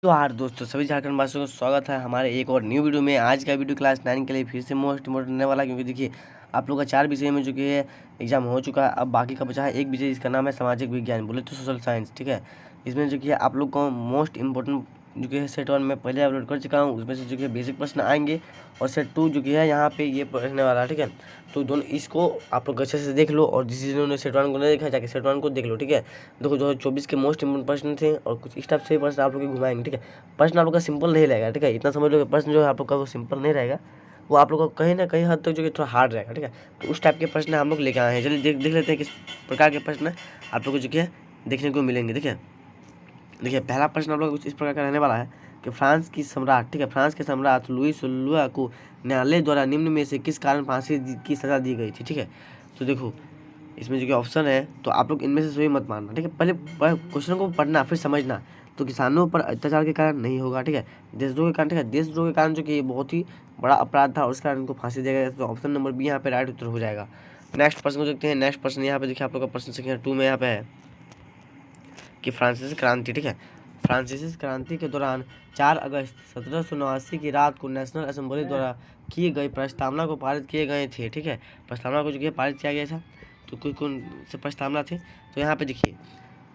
तो यार दोस्तों सभी झारखंड वासियों को स्वागत है हमारे एक और न्यू वीडियो में। आज का वीडियो क्लास 9 के लिए फिर से मोस्ट इम्पोर्टेंट होने वाला है, क्योंकि देखिए आप लोग का 4 विषय में जो कि है एग्जाम हो चुका है। अब बाकी का बचा है एक विषय, जिसका नाम है सामाजिक विज्ञान, बोले तो सोशल साइंस। ठीक है, इसमें जो कि है आप लोग को मोस्ट इम्पोर्टेंट जो कि है सेट 1 में पहले अपलोड कर चुका हूँ, उसमें से जो कि बेसिक प्रश्न आएंगे और सेट 2 जो कि है यहाँ पे ये पढ़ने वाला है। ठीक है, तो दोनों इसको आप लोग अच्छे से देख लो, और जिन्होंने सेट 1 को नहीं देखा जाके सेट 1 को देख लो। ठीक है, देखो 2024 के मोस्ट इम्पोर्टेंट प्रश्न थे और कुछ इस टाइप से प्रश्न आप लोग के घुमाएंगे। ठीक है, प्रश्न आप लोग का सिंपल नहीं रहेगा। ठीक है, इतना समझ लो कि प्रश्न जो है आप लोग का वो सिंपल नहीं रहेगा, वो आप लोग को कहीं ना कहीं हद तक जो कि थोड़ा हार्ड रहेगा। ठीक है, तो उस टाइप के प्रश्न हम लोग लेके आए हैं। चलिए देख लेते हैं किस प्रकार के प्रश्न आप लोग को जो कि है देखने को मिलेंगे। देखिए पहला प्रश्न आप लोग कुछ इस प्रकार का रहने वाला है कि फ्रांस की सम्राट, ठीक है, फ्रांस के सम्राट लुई 16 को न्यायालय द्वारा निम्न में से किस कारण फांसी की सजा दी गई थी। ठीक है, तो देखो इसमें जो कि ऑप्शन है, तो आप लोग इनमें से सही मत मानना। ठीक है, पहले क्वेश्चन को पढ़ना फिर समझना। तो किसानों पर अत्याचार के कारण नहीं होगा। ठीक है, देशद्रोह के कारण। ठीक है, देशद्रोह के कारण जो कि बहुत ही बड़ा अपराध था और उस कारण इनको फांसी दिया गया। तो ऑप्शन नंबर बी यहाँ पे राइट उत्तर हो जाएगा। नेक्स्ट प्रश्न को देखते हैं। नेक्स्ट प्रश्न यहाँ पे देखिए आप लोग का प्रश्न संख्या 2 में यहाँ पे है कि फ्रांसीसी क्रांति। ठीक है, फ्रांसीसी क्रांति के दौरान 4 अगस्त 1789 की रात को नेशनल असेंबली द्वारा किए गए प्रस्तावना को पारित किए गए थे। ठीक है, प्रस्तावना को जो कि पारित किया गया था, तो कौन से प्रस्तावना थे, तो यहाँ पे देखिए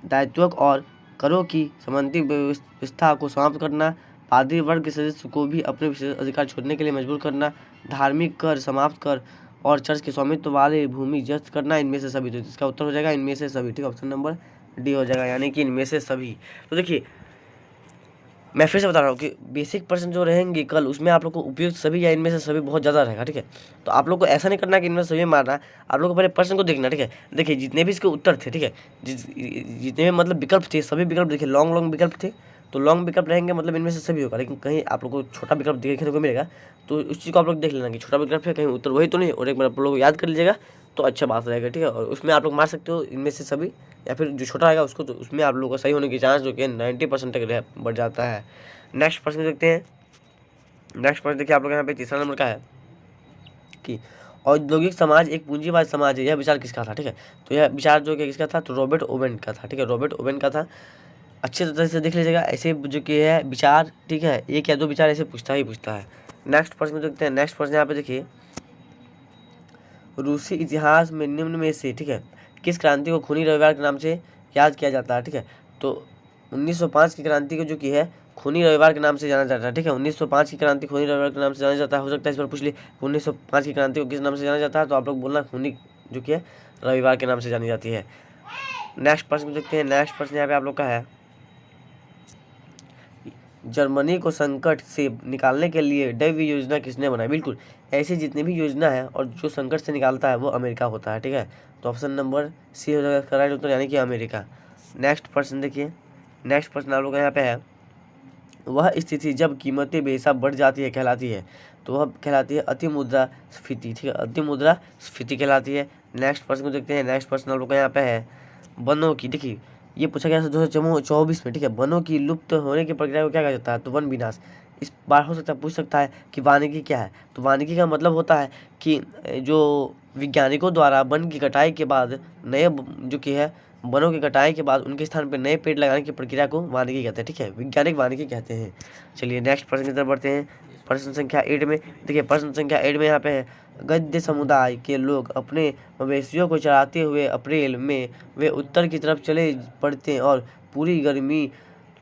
दायित्व और करों की संबंधी व्यवस्था को समाप्त करना, पादरी वर्ग के सदस्य को भी अपने विशेष अधिकार छोड़ने के लिए मजबूर करना, धार्मिक कर समाप्त कर और चर्च के स्वामित्व वाले भूमि जब्त करना, इनमें से सभी। तो इसका उत्तर हो जाएगा इनमें से सभी। ठीक है, ऑप्शन नंबर डी हो जाएगा, यानी कि इनमें से सभी। तो देखिए मैं फिर से बता रहा हूँ कि बेसिक प्रश्न जो रहेंगे कल, उसमें आप लोग को उपयुक्त सभी या इनमें से सभी बहुत ज़्यादा रहेगा। ठीक है, तो आप लोग को ऐसा नहीं करना कि इनमें से सभी मारना, आप लोग को पहले प्रश्न को देखना। ठीक है, देखिए जितने भी इसके उत्तर थे, ठीक है, जितने भी मतलब विकल्प थे, सभी विकल्प देखिए लॉन्ग लॉन्ग विकल्प थे, तो लॉन्ग विकल्प रहेंगे मतलब इनमें से सभी होगा। लेकिन कहीं आप लोग को छोटा विकल्प देखने को मिलेगा, तो उस चीज़ को आप लोग देख लेना कि छोटा विकल्प है, कहीं उत्तर वही तो नहीं, और एक बार आप लोग याद कर लीजिएगा तो अच्छा बात रहेगा। ठीक है, और उसमें आप लोग मार सकते हो इनमें से सभी, या फिर जो छोटा रहेगा उसको, तो उसमें आप लोगों का सही होने की चांस जो कि 90% तक बढ़ जाता है। नेक्स्ट प्रश्न देखते हैं। नेक्स्ट प्रश्न देखिए आप लोग यहाँ पे तीसरा नंबर का है कि औद्योगिक समाज एक पूंजीवाद समाज है, यह विचार किसका था। ठीक है, तो यह विचार जो कि किसका था, तो रॉबर्ट ओवेन का था। ठीक है, रॉबर्ट ओवेन का था। अच्छे तरह से देख लीजिएगा, ऐसे जो कि है विचार, ठीक है, एक या दो विचार ऐसे पूछता है। नेक्स्ट प्रश्न देखते हैं। नेक्स्ट प्रश्न यहाँ पे देखिए, रूसी इतिहास में निम्न में से, ठीक है, किस क्रांति को खूनी रविवार के नाम से याद किया जाता है। ठीक है, तो 1905 की क्रांति को जो कि है खूनी रविवार के नाम से जाना जाता है। ठीक है, 1905 की क्रांति खूनी रविवार के नाम से जाना जाता है। हो सकता है इस पर पूछ लिए 1905 की क्रांति को किस नाम से जाना जाता है, तो आप लोग बोलना खूनी जो कि है रविवार के नाम से जानी जाती है। नेक्स्ट प्रश्न देखते हैं। नेक्स्ट प्रश्न यहाँ पे आप लोग का है, जर्मनी को संकट से निकालने के लिए डैवी योजना किसने बनाई। बिल्कुल ऐसी जितनी भी योजना है और जो संकट से निकालता है वो अमेरिका होता है। ठीक है, तो ऑप्शन नंबर सी हो जाएगा राइट उत्तर, यानी कि अमेरिका। नेक्स्ट प्रश्न देखिए। नेक्स्ट प्रश्न आप लोग यहाँ पे है, वह स्थिति जब कीमतें बेहिसाब बढ़ जाती है कहलाती है, तो वह कहलाती है अति मुद्रास्फीति। ठीक है, अति मुद्रास्फीति कहलाती है। नेक्स्ट प्रश्न को देखते हैं। नेक्स्ट प्रश्न आप लोग का यहाँ पे है, वनों की, देखिए ये पूछा गया था 2024 में। ठीक है, वनों की लुप्त होने की प्रक्रिया को क्या कहा जाता है, तो वन विनाश। इस बार हो सकता है पूछ सकता है कि वानिकी क्या है, तो वानिकी का मतलब होता है कि जो वैज्ञानिकों द्वारा वन की कटाई के बाद नए जो कि है वनों की कटाई के बाद उनके स्थान पर नए पेड़ लगाने की प्रक्रिया को वानिकी कहते हैं। ठीक है, वैज्ञानिक वानिकी कहते हैं। चलिए नेक्स्ट प्रश्न की तरफ बढ़ते हैं। प्रश्न संख्या 8 में देखिए, प्रश्न संख्या 8 में यहाँ पे है, गद्य समुदाय के लोग अपने मवेशियों को चराते हुए अप्रैल में वे उत्तर की तरफ चले पड़ते हैं और पूरी गर्मी,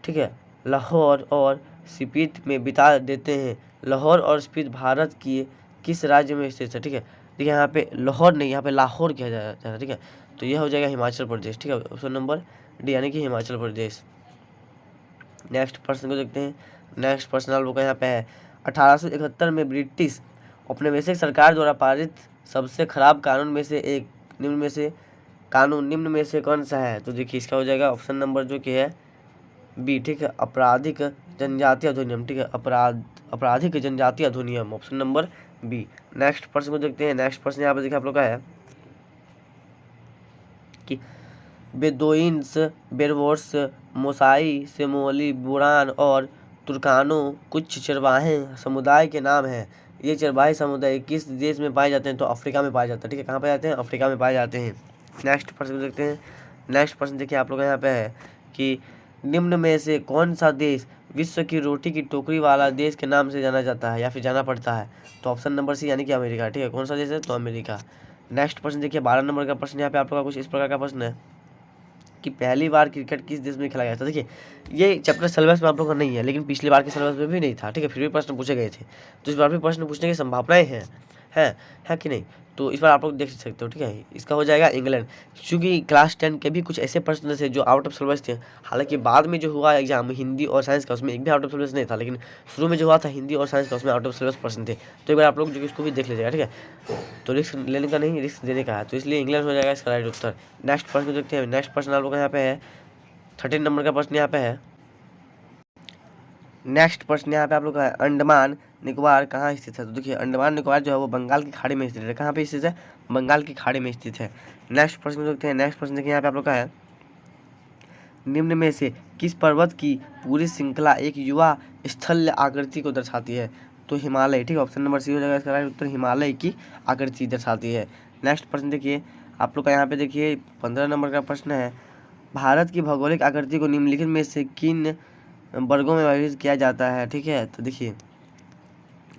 ठीक है, लाहौर और स्पीति में बिता देते हैं। लाहौर और स्पीति भारत की किस राज्य में स्थित है। ठीक है, देखिए यहाँ पे लाहौर नहीं, यहाँ पे लाहौर किया जाता है। ठीक है, तो यह हो जाएगा हिमाचल प्रदेश। ठीक है, ऑप्शन नंबर डी, यानी कि हिमाचल प्रदेश। नेक्स्ट प्रश्न को देखते हैं। नेक्स्ट प्रश्न आप लोग का यहाँ पे है, 1871 में ब्रिटिश औपनिवेशिक सरकार द्वारा पारित सबसे खराब कानून में से एक निम्न में से कौन सा है, तो देखिए इसका हो जाएगा ऑप्शन नंबर जो कि है बी। ठीक है, आपराधिक जनजाति अधिनियम। ठीक है, आपराधिक जनजाति अधिनियम, ऑप्शन नंबर बी। नेक्स्ट प्रश्न को देखते हैं। नेक्स्ट प्रश्न यहाँ पे देखिए आप लोग का है कि बेदोइन्स, बेरवोर्स, मोसाई, सेमोली, बुरान और तुर्कानो कुछ चरवाहे समुदाय के नाम हैं। ये चरवाहे समुदाय किस देश में पाए जाते हैं, तो अफ्रीका में पाए जाते हैं। ठीक है, कहाँ पाए जाते हैं, अफ्रीका में पाए जाते हैं। नेक्स्ट प्रश्न देखते हैं। नेक्स्ट प्रश्न देखिए आप लोग यहाँ पे है कि निम्न में से कौन सा देश विश्व की रोटी की टोकरी वाला देश के नाम से जाना जाता है या फिर जाना पड़ता है? तो ऑप्शन नंबर सी यानी कि अमेरिका, ठीक है। कौन सा देश है? तो अमेरिका। नेक्स्ट प्रश्न देखिए 12 नंबर का प्रश्न यहाँ पे आप लोग का कुछ इस प्रकार का प्रश्न है कि पहली बार क्रिकेट किस देश में खेला गया था। देखिए ये चैप्टर सिलेबस में आप लोग का नहीं है, लेकिन पिछली बार के सिलेबस में भी नहीं था, ठीक है, फिर भी प्रश्न पूछे गए थे, तो इस बार भी प्रश्न पूछने की संभावनाएं हैं, है कि नहीं? तो इस बार आप लोग देख सकते हो, ठीक है। इसका हो जाएगा इंग्लैंड, क्योंकि क्लास 10 के भी कुछ ऐसे प्रश्न थे जो आउट ऑफ सिलेबस थे। हालांकि बाद में जो हुआ एग्जाम हिंदी और साइंस का, उसमें एक भी आउट ऑफ सिलेबस नहीं था, लेकिन शुरू में जो हुआ था हिंदी और साइंस का, उसमें आउट ऑफ सिलेबस प्रश्न थे। तो एक बार आप लोग जो इसको भी देख लीजिएगा, ठीक है। तो रिस्क लेने का नहीं, रिस्क देने का है, तो इसलिए इंग्लैंड हो जाएगा इसका राइट उत्तर। नेक्स्ट प्रश्न देखते हैं। नेक्स्ट प्रश्न आप लोग का यहाँ पे है 13 नंबर का प्रश्न यहाँ पे है। नेक्स्ट प्रश्न यहाँ पे आप लोग का है, अंडमान निकोबार कहाँ स्थित है? तो देखिए अंडमान निकोबार जो है वो बंगाल की खाड़ी में स्थित है। कहाँ पे स्थित है? बंगाल की खाड़ी में स्थित है। नेक्स्ट प्रश्न देखते हैं। नेक्स्ट प्रश्न देखिए यहाँ पे आप लोग का है, निम्न में से किस पर्वत की पूरी श्रृंखला एक युवा स्थल आकृति को दर्शाती है? तो हिमालय, ठीक है। ऑप्शन नंबर सी हो जाएगा इसका राइट उत्तर, हिमालय की आकृति दर्शाती है। नेक्स्ट प्रश्न देखिए आप लोग का यहाँ पे देखिए 15 नंबर का प्रश्न है, भारत की भौगोलिक आकृति को निम्नलिखित में से किन वर्गों में विभाजित किया जाता है? ठीक है, तो देखिए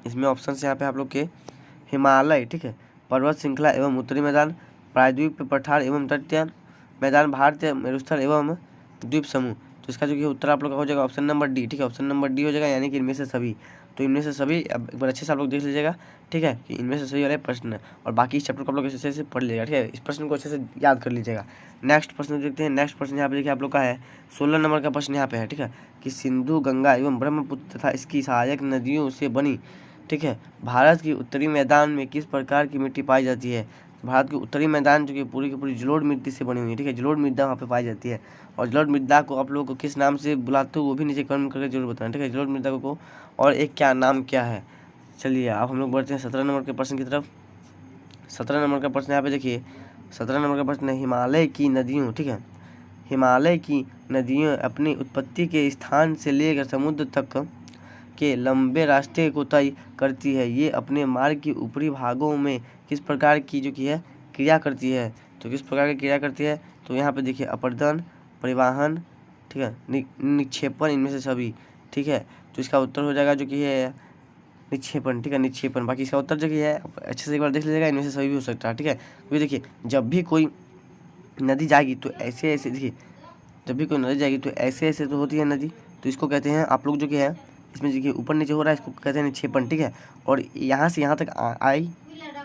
इसमें ऑप्शन यहाँ पे आप लोग के हिमालय, ठीक है, पर्वत श्रृंखला एवं उत्तरी मैदान, प्रायद्वीप पठार एवं तटीय मैदान, भारतीय मरुस्थल एवं द्वीप समूह। तो इसका जो कि उत्तर आप लोग का हो जाएगा ऑप्शन नंबर डी, ठीक है। ऑप्शन नंबर डी हो जाएगा, यानी कि इनमें से सभी। तो इनमें से सभी अब एक बार अच्छे से आप लोग देख लीजिएगा, ठीक है, कि इनमें से सही वाले प्रश्न है, और बाकी इस चैप्टर को आप लोग अच्छे से पढ़ लीजिएगा, ठीक है। इस प्रश्न को अच्छे से याद कर लीजिएगा। नेक्स्ट प्रश्न देखते हैं। नेक्स्ट प्रश्न यहाँ पे देखिए आप लोग का है 16 नंबर का प्रश्न यहाँ पे है, ठीक है, कि सिंधु गंगा एवं ब्रह्मपुत्र तथा इसकी सहायक नदियों से बनी, ठीक है, भारत की उत्तरी मैदान में किस प्रकार की मिट्टी पाई जाती है? भारत की उत्तरी मैदान जो कि पूरी की पूरी जलोढ़ मिट्टी से बनी हुई है, ठीक है, जलोढ़ मृदा वहाँ पे पाई जाती है। और जलोढ़ मृदा को आप लोगों को किस नाम से बुलाते हो वो भी नीचे कमेंट करके जरूर बताना, ठीक है, जलोढ़ मृदा को और एक क्या नाम क्या है। चलिए अब हम लोग बढ़ते हैं 17 नंबर के प्रश्न की तरफ। 17 नंबर का प्रश्न यहाँ पे देखिए, 17 नंबर का प्रश्न है, हिमालय की नदियों, ठीक है, हिमालय की नदियों अपनी उत्पत्ति के स्थान से लेकर समुद्र तक के लंबे रास्ते को तय करती है। ये अपने मार्ग के ऊपरी भागों में किस प्रकार की जो कि है क्रिया करती है? तो किस प्रकार की क्रिया करती है? तो यहाँ पे देखिए अपर्दन, परिवहन, ठीक है, निक्षेपण, इनमें से सभी, ठीक है। तो इसका उत्तर हो जाएगा जो कि है निक्षेपण, ठीक है, निक्षेपण। बाकी इसका उत्तर जो कि है अच्छे से एक बार देख लीजिएगा, इनमें से सभी भी हो सकता है, ठीक है। क्योंकि देखिए जब भी कोई नदी जाएगी तो ऐसे ऐसे, देखिए जब भी कोई नदी जाएगी तो ऐसे ऐसे तो होती है नदी, तो इसको कहते हैं आप लोग जो कि है, इसमें देखिए ऊपर नीचे हो रहा है, इसको कहते हैं निक्षेपण, ठीक है। और यहाँ से यहाँ तक आई,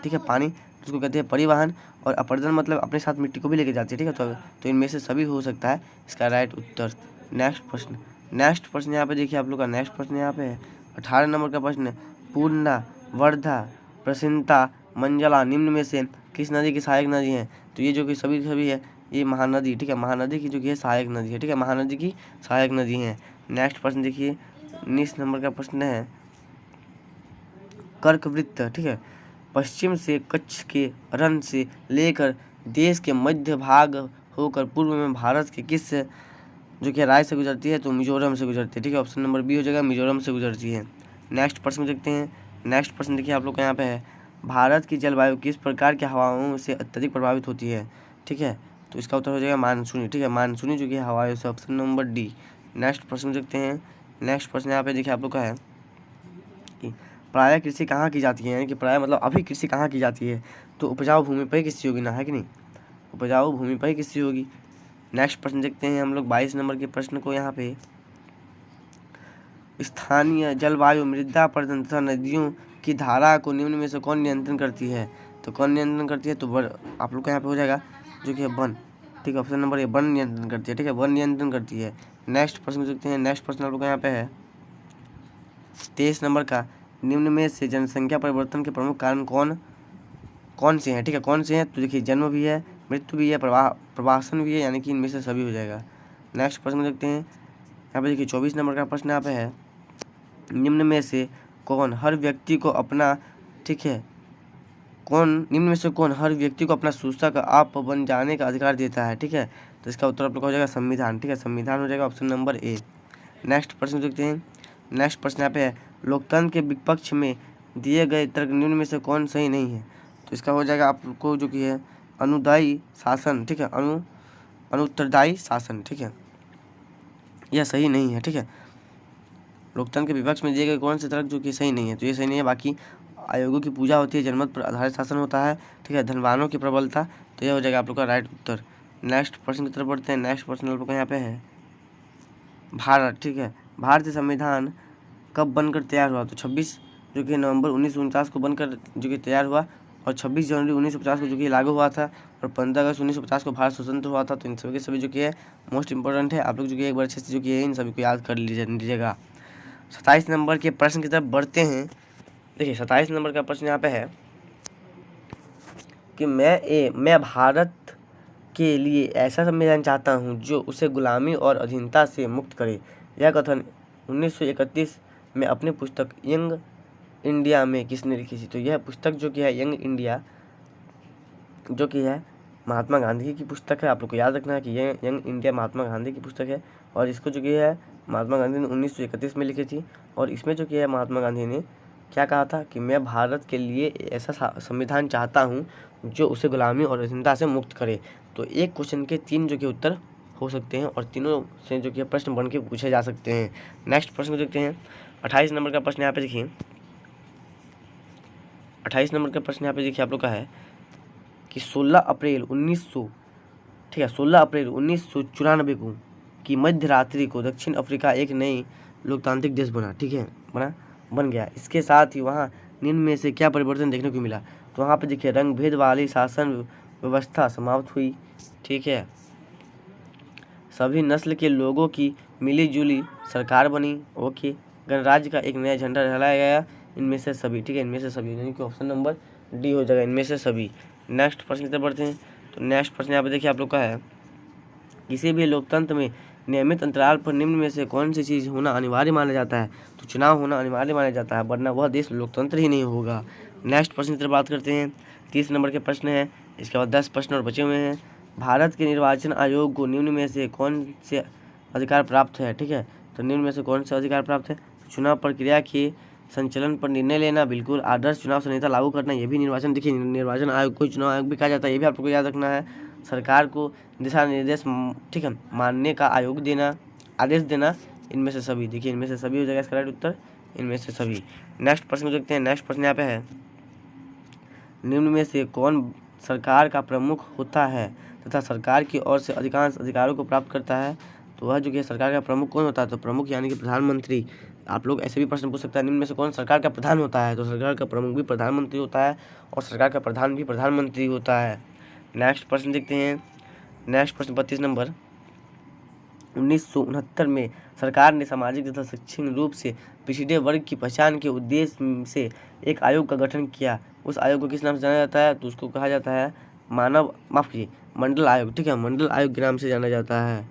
ठीक है, पानी, तो उसको कहते हैं परिवहन। और अपर्दन मतलब अपने साथ मिट्टी को भी लेके जाती है, ठीक है। तो इनमें से सभी हो सकता है इसका राइट उत्तर। नेक्स्ट प्रश्न, नेक्स्ट प्रश्न यहाँ पे देखिए आप लोग का नेक्स्ट प्रश्न यहाँ पे है 18 नंबर का प्रश्न है, पूर्णा, वर्धा, प्रसिन्नता, मंजला निम्न में से किस नदी की सहायक नदी है? तो ये जो कि सभी सभी है ये महानदी, ठीक है, महानदी की जो कि है सहायक नदी है, ठीक है, महानदी की सहायक नदी है। नेक्स्ट प्रश्न देखिए 19 नंबर का प्रश्न है, कर्कवृत्त, ठीक है, पश्चिम से कच्छ के रण से लेकर देश के मध्य भाग होकर पूर्व में भारत के किस जो कि राज्य से गुजरती है? तो मिजोरम से गुजरती है, ठीक है। ऑप्शन नंबर बी हो जाएगा, मिजोरम से गुजरती है। नेक्स्ट प्रश्न देखते हैं। नेक्स्ट प्रश्न देखिए आप लोग का यहाँ पे है, भारत की जलवायु किस प्रकार की हवाओं से अत्यधिक प्रभावित होती है? ठीक है, तो इसका उत्तर हो जाएगा मानसूनी, ठीक है, मानसूनी जो कि हवाओं से, ऑप्शन नंबर डी। नेक्स्ट प्रश्न देखते हैं। नेक्स्ट प्रश्न यहाँ पे देखिए आप लोग का है कि प्रायः कृषि कहाँ की जाती है, यानी कि प्रायः मतलब अभी कृषि कहाँ की जाती है? तो उपजाऊ भूमि पर ही कृषि होगी ना, है कि नहीं? उपजाऊ भूमि पर ही कृषि होगी। नेक्स्ट प्रश्न देखते हैं हम लोग 22 नंबर के प्रश्न को। यहाँ पे स्थानीय जलवायु, मृदा प्रदूषण तथा नदियों की धारा को निम्न में से कौन नियंत्रण करती है? तो कौन नियंत्रण करती है? तो आप लोग का यहाँ पे हो जाएगा जो कि है वन, ठीक है, ऑप्शन नंबर ए, वन नियंत्रण करती है, ठीक है, वन नियंत्रण करती है। नेक्स्ट प्रश्न देखते हैं। नेक्स्ट प्रश्न आप लोग का यहाँ पे है 23 नंबर का, निम्न में से जनसंख्या परिवर्तन के प्रमुख कारण कौन कौन से हैं? ठीक है, कौन से हैं? तो देखिए जन्म भी है, मृत्यु भी है, प्रवासन भी है, यानी कि इनमें से सभी हो जाएगा। नेक्स्ट प्रश्न देखते हैं। यहाँ पे देखिए 24 नंबर का प्रश्न यहाँ पे है, निम्न में से कौन हर व्यक्ति को अपना, ठीक है, निम्न में से कौन हर व्यक्ति को अपना सूचक आप बन जाने का अधिकार देता है? ठीक है, तो इसका उत्तर आप लोग का हो जाएगा संविधान, ठीक है, संविधान हो जाएगा ऑप्शन नंबर ए। नेक्स्ट प्रश्न देखते हैं। नेक्स्ट प्रश्न यहाँ पे है, लोकतंत्र के विपक्ष में दिए गए तर्क निम्न में से कौन सही नहीं है? तो इसका हो जाएगा आपको जो कि है अनुदायी शासन, ठीक है, अनुत्तरदायी शासन, ठीक है, यह सही नहीं है, ठीक है। लोकतंत्र के विपक्ष में दिए गए कौन से तर्क जो कि सही नहीं है, तो ये सही नहीं है। बाकी आयोगों की पूजा होती है, जनमत पर आधारित शासन होता है, ठीक है। धनवानों की प्रबलता, तो यह हो जाएगा आप लोग का राइट उत्तर। नेक्स्ट प्रश्न की तरफ बढ़ते हैं। नेक्स्ट प्रश्न आप लोग का यहाँ पे है भारत, ठीक है। भारतीय संविधान कब बनकर तैयार हुआ, तो 26 जो कि नवंबर 1949 को बनकर जो कि तैयार हुआ, और 26 जनवरी 1950 को जो कि लागू हुआ था, और 15 अगस्त 1950 को भारत स्वतंत्र हुआ था। तो इन सभी के सभी जो कि है मोस्ट इंपॉर्टेंट है, आप लोग जो कि एक बार अच्छे से जो कि है इन सभी को याद कर लीजिएगा। 27 नंबर के प्रश्न की तरफ बढ़ते हैं। देखिए 27 नंबर का प्रश्न यहाँ पे है कि मैं भारत के लिए ऐसा संविधान चाहता हूँ जो उसे गुलामी और अधीनता से मुक्त करे। यह कथन 1931 में अपनी पुस्तक यंग इंडिया में किसने लिखी थी, तो यह पुस्तक जो कि है यंग इंडिया जो कि है महात्मा गांधी की पुस्तक है। आप लोग को याद रखना है कि यह यंग इंडिया महात्मा गांधी की पुस्तक है, और इसको जो कि है महात्मा गांधी ने 1931 में लिखी थी। और इसमें जो कि है महात्मा गांधी ने क्या कहा था कि मैं भारत के लिए ऐसा संविधान चाहता हूँ जो उसे गुलामी और अधीनता से मुक्त करे। तो एक क्वेश्चन के 3 जो कि उत्तर हो सकते हैं, और तीनों से जो कि प्रश्न बन के पूछे जा सकते हैं। नेक्स्ट प्रश्न को देखते हैं। 28 नंबर का प्रश्न यहाँ पे देखिए। 28 नंबर का प्रश्न यहाँ पे देखिए आप लोग का है कि 16 अप्रैल 1994 को की मध्य रात्रि को दक्षिण अफ्रीका एक नई लोकतांत्रिक देश बना, ठीक है, बन गया। इसके साथ ही वहाँ निम्न में से क्या परिवर्तन देखने को मिला, तो वहाँ पे देखिए रंग भेद वाली शासन व्यवस्था समाप्त हुई, ठीक है। सभी नस्ल के लोगों की मिली जुली सरकार बनी, ओके। गणराज्य का एक नया झंडा लहराया गया, इनमें से सभी, ठीक है, इनमें से सभी, यानी कि ऑप्शन नंबर डी हो जाएगा, इनमें से सभी। नेक्स्ट प्रश्न की तरफ बढ़ते हैं। तो नेक्स्ट प्रश्न यहाँ पे देखिए आप लोग का है, किसी भी लोकतंत्र में नियमित अंतराल पर निम्न में से कौन सी चीज़ होना अनिवार्य माना जाता है, तो चुनाव होना अनिवार्य माना जाता है, वरना वह देश लोकतंत्र ही नहीं होगा। नेक्स्ट प्रश्न की तरफ बात करते हैं। 30 नंबर के प्रश्न है, इसके बाद 10 प्रश्न और बचे हुए हैं। भारत के निर्वाचन आयोग को निम्न में से कौन से अधिकार प्राप्त है, ठीक है, तो निम्न में से कौन सा अधिकार प्राप्त है, चुनाव प्रक्रिया के संचालन पर निर्णय लेना, बिल्कुल, आदर्श चुनाव संहिता लागू करना, ये भी निर्वाचन, देखिए निर्वाचन आयोग को चुनाव आयोग भी कहा जाता है, ये भी आप लोग को याद रखना है। सरकार को दिशा निर्देश, ठीक है, मानने का आयोग देना, आदेश देना, इनमें से सभी, देखिए इनमें से सभी हो जाएगा इसका राइट उत्तर, इनमें से सभी। नेक्स्ट प्रश्न देखते हैं। नेक्स्ट प्रश्न यहाँ पे है, निम्न में से कौन सरकार का प्रमुख होता है तथा सरकार की ओर से अधिकांश अधिकारों को प्राप्त करता है, तो वह जो कि सरकार का प्रमुख कौन होता है, तो प्रमुख यानी कि प्रधानमंत्री। आप लोग ऐसे भी प्रश्न पूछ सकते हैं, निम्न में से कौन सरकार का प्रधान होता है, तो सरकार का प्रमुख भी प्रधानमंत्री होता है, और सरकार का प्रधान भी प्रधानमंत्री होता है। नेक्स्ट प्रश्न देखते हैं। नेक्स्ट प्रश्न 32 नंबर, 1969 में सरकार ने सामाजिक तथा शैक्षणिक रूप से पिछड़े वर्ग की पहचान के उद्देश्य से एक आयोग का गठन किया। उस आयोग को किस नाम से जाना जाता है, तो उसको कहा जाता है मंडल आयोग, ठीक है, मंडल आयोग के नाम से जाना जाता है।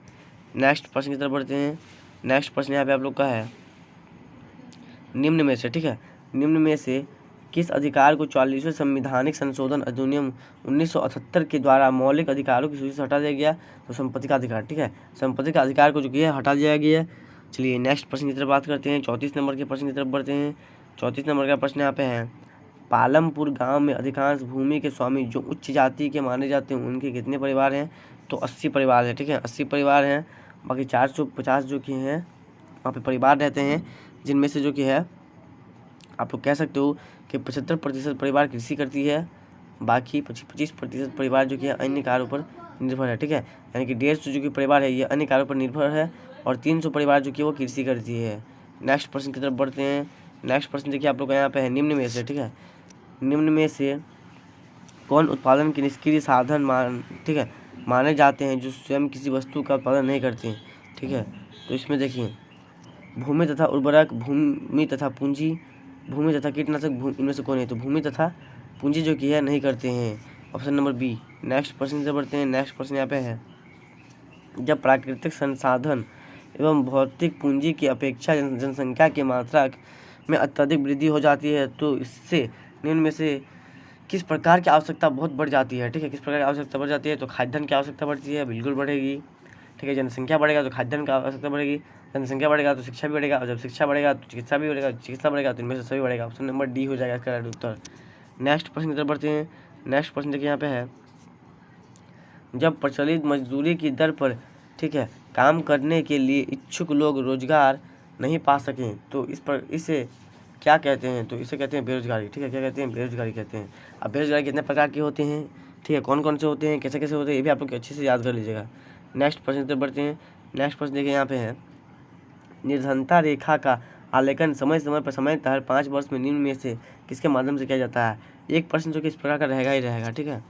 नेक्स्ट प्रश्न की तरफ बढ़ते हैं। नेक्स्ट प्रश्न यहाँ पे आप लोग का है, निम्न में से, ठीक है, निम्न में से किस अधिकार को 44वें संवैधानिक संशोधन अधिनियम 1978 के द्वारा मौलिक अधिकारों की सूची से हटा दिया गया, तो संपत्ति का अधिकार, ठीक है, संपत्ति का अधिकार को जो कि हटा दिया गया। चलिए नेक्स्ट प्रश्न की तरफ बात करते हैं। 34 नंबर के प्रश्न की तरफ बढ़ते हैं। 34 नंबर का प्रश्न यहाँ पे है, पालमपुर गांव में अधिकांश भूमि के स्वामी जो उच्च जाति के माने जाते हैं उनके कितने परिवार हैं, तो 80 परिवार है, ठीक है, 80 परिवार हैं। बाकी 450 जो कि हैं वहाँ पे परिवार रहते हैं, जिनमें से जो कि है आप लोग कह सकते हो कि 75% परिवार कृषि करती है, बाकी 25% परिवार जो कि है अन्य कार्यों पर निर्भर है, ठीक है, यानी कि 150 जो कि परिवार है ये अन्य कार्यों पर निर्भर है, और 300 परिवार जो कि वो कृषि करती है। नेक्स्ट प्रश्न की तरफ बढ़ते हैं। नेक्स्ट प्रश्न देखिए आप लोग का यहाँ पे है, निम्न में से, ठीक है, निम्न में से कौन उत्पादन के निष्क्रिय साधन ठीक है माने जाते हैं जो स्वयं किसी वस्तु का उत्पादन नहीं करते हैं, ठीक है, तो इसमें देखिए भूमि तथा उर्वरक, भूमि तथा पूंजी, भूमि तथा कीटनाशक, इनमें से कौन है, तो भूमि तथा पूंजी जो कि है नहीं करते हैं, ऑप्शन नंबर बी। नेक्स्ट प्रश्न से बढ़ते हैं। नेक्स्ट प्रश्न यहाँ पे है, जब प्राकृतिक संसाधन एवं भौतिक पूंजी की अपेक्षा जनसंख्या की मात्रा में अत्यधिक वृद्धि हो जाती है तो इससे निम्न में से किस प्रकार की आवश्यकता बहुत बढ़ जाती है, ठीक है, किस प्रकार की आवश्यकता बढ़ जाती है, तो खाद्यान्न की आवश्यकता बढ़ती है, बिल्कुल बढ़ेगी, ठीक है, जनसंख्या बढ़ेगा तो खाद्यान्न की आवश्यकता बढ़ेगी, जनसंख्या बढ़ेगा तो शिक्षा भी बढ़ेगा, और जब शिक्षा बढ़ेगा तो चिकित्सा भी बढ़ेगा, चिकित्सा बढ़ेगा तो इनमें से सभी बढ़ेगा, ऑप्शन नंबर डी हो जाएगा इसका राइट उत्तर। नेक्स्ट प्रश्न की तरफ बढ़ते हैं। नेक्स्ट प्रश्न देखिए यहाँ पे है, जब प्रचलित मजदूरी की दर पर, ठीक है, काम करने के लिए इच्छुक लोग रोजगार नहीं पा सकें तो इसे क्या कहते हैं? तो इसे कहते हैं बेरोजगारी। ठीक है, क्या कहते हैं? बेरोजगारी कहते हैं। अब बेरोजगारी कितने प्रकार के होते हैं, ठीक है, कौन कौन से होते हैं, कैसे कैसे होते हैं, ये भी आप लोग अच्छे से याद कर लीजिएगा। नेक्स्ट प्रश्न की तरफ बढ़ते हैं। नेक्स्ट प्रश्न देखिए यहाँ पे है, निर्धनता रेखा का आलेखन समय समय पर सामान्यतः हर 5 वर्ष में निम्न में से किसके माध्यम से किया जाता है? एक प्रश्न जो कि इस प्रकार का रहेगा ही रहेगा। ठीक है,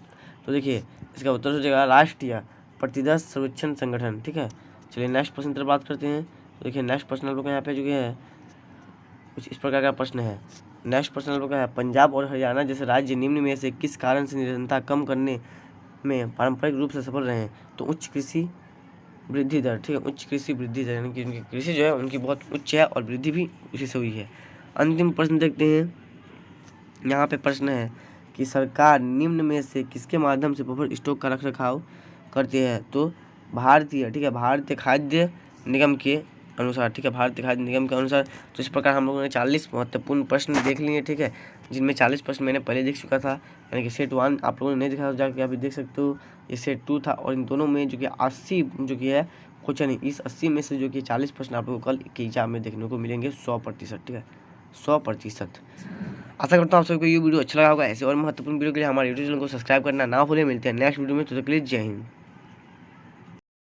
तो देखिए इसका उत्तर हो जाएगा राष्ट्रीय प्रतिदर्श सर्वेक्षण संगठन। ठीक है, चलिए नेक्स्ट प्रश्न की तरफ बात करते हैं। देखिए नेक्स्ट प्रश्न आप लोग यहाँ पे जो है कुछ इस प्रकार का प्रश्न है। नेक्स्ट प्रश्न आप लोग का है, पंजाब और हरियाणा जैसे राज्य निम्न में से किस कारण से निर्धनता कम करने में पारंपरिक रूप से सफल रहे हैं? तो उच्च कृषि वृद्धि दर। ठीक है, उच्च कृषि वृद्धि दर, यानी कि उनकी कृषि जो है उनकी बहुत उच्च है और वृद्धि भी उसी से हुई है। अंतिम प्रश्न देखते हैं। यहाँ पे प्रश्न है कि सरकार निम्न में से किसके माध्यम से बफर स्टॉक का रखरखाव करती है? तो भारतीय, ठीक है, भारतीय खाद्य निगम के अनुसार। ठीक है, भारतीय खाद्य निगम के अनुसार। तो इस प्रकार हम लोगों ने 40 महत्वपूर्ण प्रश्न देख लिए। ठीक है, जिनमें 40 प्रश्न मैंने पहले देख चुका था, यानी कि सेट 1 आप लोगों ने नहीं देखा तो जाकर अभी देख सकते हो। ये सेट 2 था और इन दोनों में जो कि 80 जो कि है क्वेश्चन, इस 80 में से जो कि 40 प्रश्न आप लोगों को कल के एग्जाम में देखने को मिलेंगे 100%। ठीक है, 100%। आशा करता हूँ आप सबको ये वीडियो अच्छा लगा होगा। ऐसे और महत्वपूर्ण वीडियो के लिए हमारे यूट्यूब चैनल को सब्सक्राइब करना ना भूलें। मिलते हैं नेक्स्ट वीडियो में, तो तक के लिए जय हिंद।